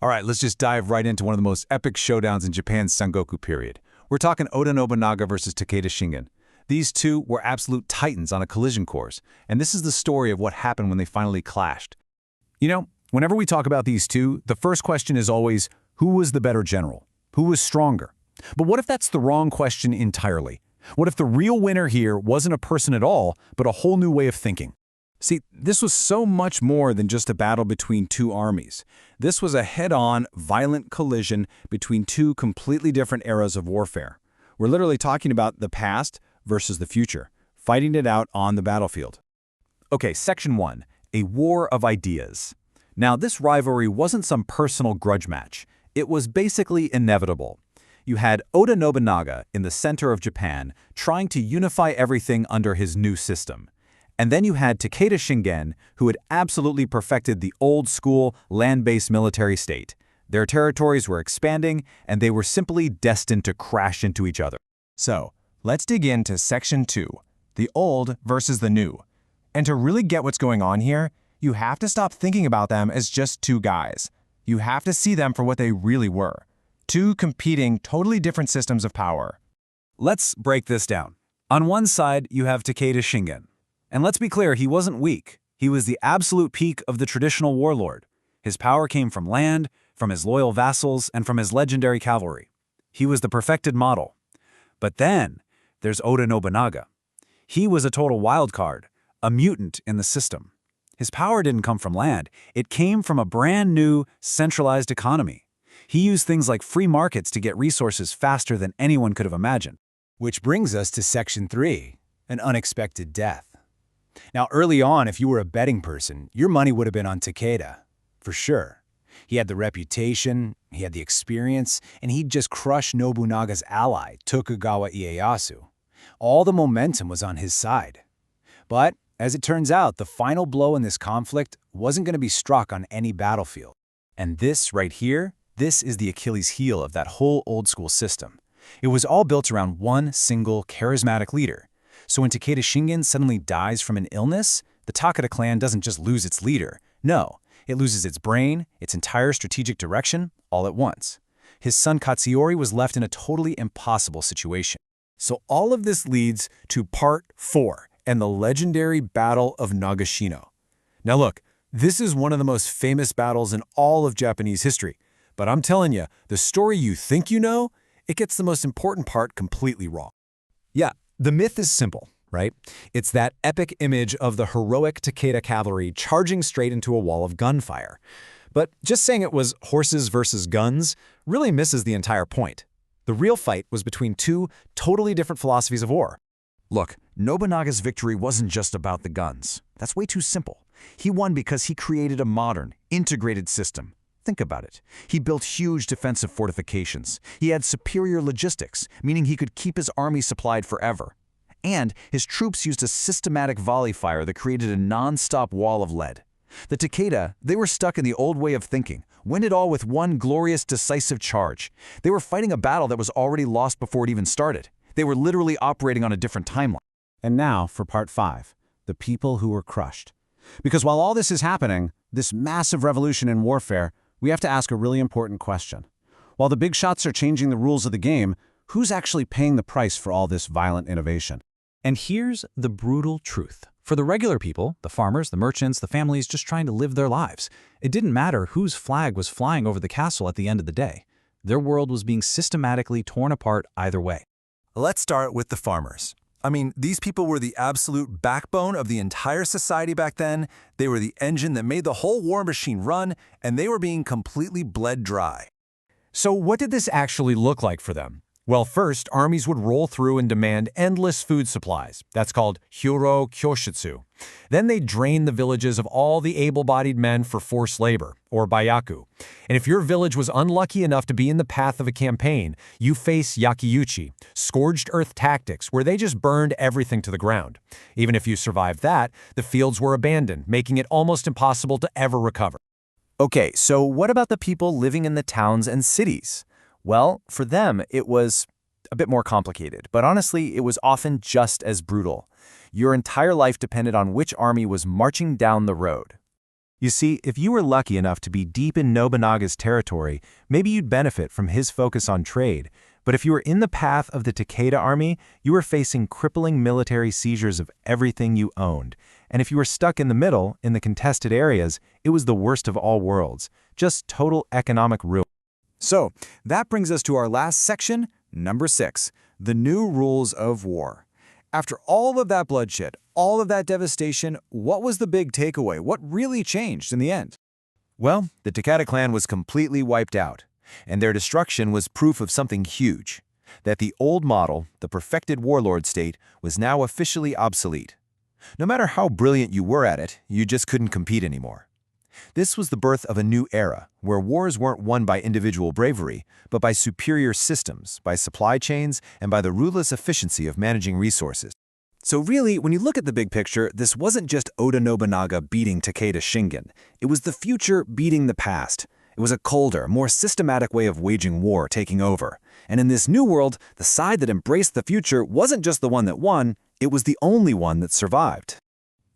All right, let's just dive right into one of the most epic showdowns in Japan's Sengoku period. We're talking Oda Nobunaga versus Takeda Shingen. These two were absolute titans on a collision course, and this is the story of what happened when they finally clashed. You know, whenever we talk about these two, the first question is always, who was the better general? Who was stronger? But what if that's the wrong question entirely? What if the real winner here wasn't a person at all, but a whole new way of thinking? See, this was so much more than just a battle between two armies. This was a head-on, violent collision between two completely different eras of warfare. We're literally talking about the past versus the future, fighting it out on the battlefield. Okay, Section 1, a war of ideas. Now, this rivalry wasn't some personal grudge match. It was basically inevitable. You had Oda Nobunaga in the center of Japan trying to unify everything under his new system. And then you had Takeda Shingen, who had absolutely perfected the old-school, land-based military state. Their territories were expanding, and they were simply destined to crash into each other. So, let's dig into Section 2, the old versus the new. And to really get what's going on here, you have to stop thinking about them as just two guys. You have to see them for what they really were. Two competing, totally different systems of power. Let's break this down. On one side, you have Takeda Shingen. And let's be clear, he wasn't weak. He was the absolute peak of the traditional warlord. His power came from land, from his loyal vassals, and from his legendary cavalry. He was the perfected model. But then, there's Oda Nobunaga. He was a total wild card, a mutant in the system. His power didn't come from land. It came from a brand new, centralized economy. He used things like free markets to get resources faster than anyone could have imagined. Which brings us to Section 3, an unexpected death. Now, early on, if you were a betting person, your money would have been on Takeda, for sure. He had the reputation, he had the experience, and he'd just crushed Nobunaga's ally, Tokugawa Ieyasu. All the momentum was on his side. But, as it turns out, the final blow in this conflict wasn't going to be struck on any battlefield. And this right here, this is the Achilles heel of that whole old-school system. It was all built around one single charismatic leader. So when Takeda Shingen suddenly dies from an illness, the Takeda clan doesn't just lose its leader. No, it loses its brain, its entire strategic direction, all at once. His son Katsuyori was left in a totally impossible situation. So all of this leads to Part 4 and the legendary Battle of Nagashino. Now look, this is one of the most famous battles in all of Japanese history. But I'm telling you, the story you think you know, it gets the most important part completely wrong. Yeah. The myth is simple, right? It's that epic image of the heroic Takeda cavalry charging straight into a wall of gunfire. But just saying it was horses versus guns really misses the entire point. The real fight was between two totally different philosophies of war. Look, Nobunaga's victory wasn't just about the guns. That's way too simple. He won because he created a modern, integrated system. Think about it. He built huge defensive fortifications. He had superior logistics, meaning he could keep his army supplied forever. And his troops used a systematic volley fire that created a non-stop wall of lead. The Takeda, they were stuck in the old way of thinking, win it all with one glorious, decisive charge. They were fighting a battle that was already lost before it even started. They were literally operating on a different timeline. And now for Part 5, the people who were crushed. Because while all this is happening, this massive revolution in warfare, we have to ask a really important question. While the big shots are changing the rules of the game, who's actually paying the price for all this violent innovation? And here's the brutal truth. For the regular people, the farmers, the merchants, the families just trying to live their lives, it didn't matter whose flag was flying over the castle at the end of the day. Their world was being systematically torn apart either way. Let's start with the farmers. I mean, these people were the absolute backbone of the entire society back then. They were the engine that made the whole war machine run, and they were being completely bled dry. So what did this actually look like for them? Well, first, armies would roll through and demand endless food supplies. That's called Hyoro Kyoshitsu. Then they'd drain the villages of all the able-bodied men for forced labor, or byaku. And if your village was unlucky enough to be in the path of a campaign, you face yakiuchi, scorched earth tactics, where they just burned everything to the ground. Even if you survived that, the fields were abandoned, making it almost impossible to ever recover. Okay, so what about the people living in the towns and cities? Well, for them, it was a bit more complicated, but honestly, it was often just as brutal. Your entire life depended on which army was marching down the road. You see, if you were lucky enough to be deep in Nobunaga's territory, maybe you'd benefit from his focus on trade. But if you were in the path of the Takeda army, you were facing crippling military seizures of everything you owned. And if you were stuck in the middle, in the contested areas, it was the worst of all worlds. Just total economic ruin. So, that brings us to our last section, number 6, the new rules of war. After all of that bloodshed, all of that devastation, what was the big takeaway? What really changed in the end? Well, the Takeda clan was completely wiped out, and their destruction was proof of something huge, that the old model, the perfected warlord state, was now officially obsolete. No matter how brilliant you were at it, you just couldn't compete anymore. This was the birth of a new era, where wars weren't won by individual bravery, but by superior systems, by supply chains, and by the ruthless efficiency of managing resources. So really, when you look at the big picture, this wasn't just Oda Nobunaga beating Takeda Shingen. It was the future beating the past. It was a colder, more systematic way of waging war taking over. And in this new world, the side that embraced the future wasn't just the one that won, it was the only one that survived.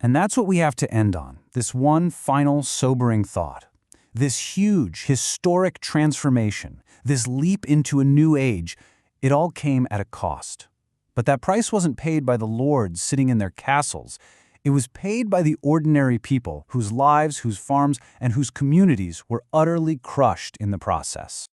And that's what we have to end on, this one final sobering thought. This huge, historic transformation, this leap into a new age, it all came at a cost. But that price wasn't paid by the lords sitting in their castles. It was paid by the ordinary people whose lives, whose farms, and whose communities were utterly crushed in the process.